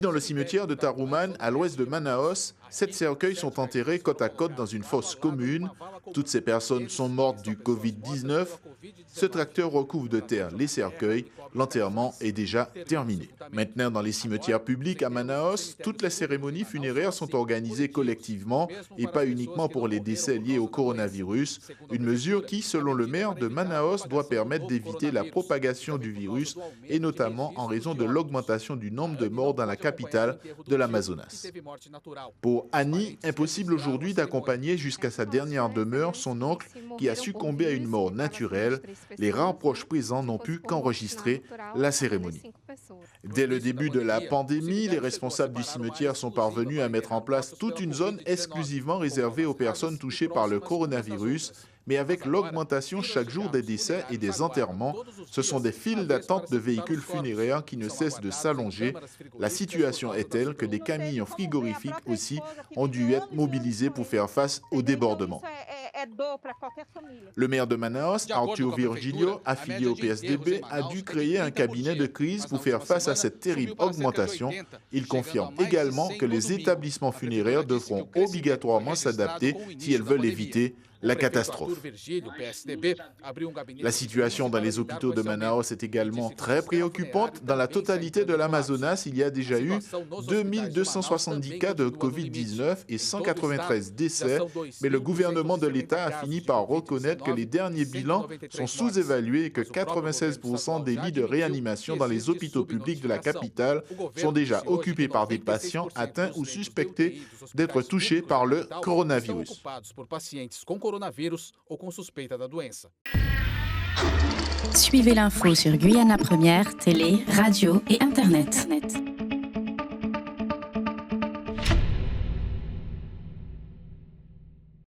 Dans le cimetière de Tarumane, à l'ouest de Manaus, 7 cercueils sont enterrés côte à côte dans une fosse commune. Toutes ces personnes sont mortes du Covid-19. Ce tracteur recouvre de terre les cercueils. L'enterrement est déjà terminé. Maintenant, dans les cimetières publics à Manaus, toutes les cérémonies funéraires sont organisées collectivement et pas uniquement pour les décès liés au coronavirus. Une mesure qui, selon le maire de Manaus, doit permettre d'éviter la propagation du virus et notamment en raison de l'augmentation du nombre de morts dans la capitale de l'Amazonas. Pour Annie, impossible aujourd'hui d'accompagner jusqu'à sa dernière demeure son oncle qui a succombé à une mort naturelle. Les rares proches présents n'ont pu qu'enregistrer la cérémonie. Dès le début de la pandémie, les responsables du cimetière sont parvenus à mettre en place toute une zone exclusivement réservée aux personnes touchées par le coronavirus. Mais avec l'augmentation chaque jour des décès et des enterrements, ce sont des files d'attente de véhicules funéraires qui ne cessent de s'allonger. La situation est telle que des camions frigorifiques aussi ont dû être mobilisés pour faire face au débordement. Le maire de Manaus, Arthur Virgílio, affilié au PSDB, a dû créer un cabinet de crise pour faire face à cette terrible augmentation. Il confirme également que les établissements funéraires devront obligatoirement s'adapter si elles veulent éviter la catastrophe. La situation dans les hôpitaux de Manaus est également très préoccupante. Dans la totalité de l'Amazonas, il y a déjà eu 2270 cas de Covid-19 et 193 décès, mais le gouvernement de l'État a fini par reconnaître que les derniers bilans sont sous-évalués et que 96% des lits de réanimation dans les hôpitaux publics de la capitale sont déjà occupés par des patients atteints ou suspectés d'être touchés par le coronavirus. Suivez l'info sur Guyana Première, télé, radio et Internet.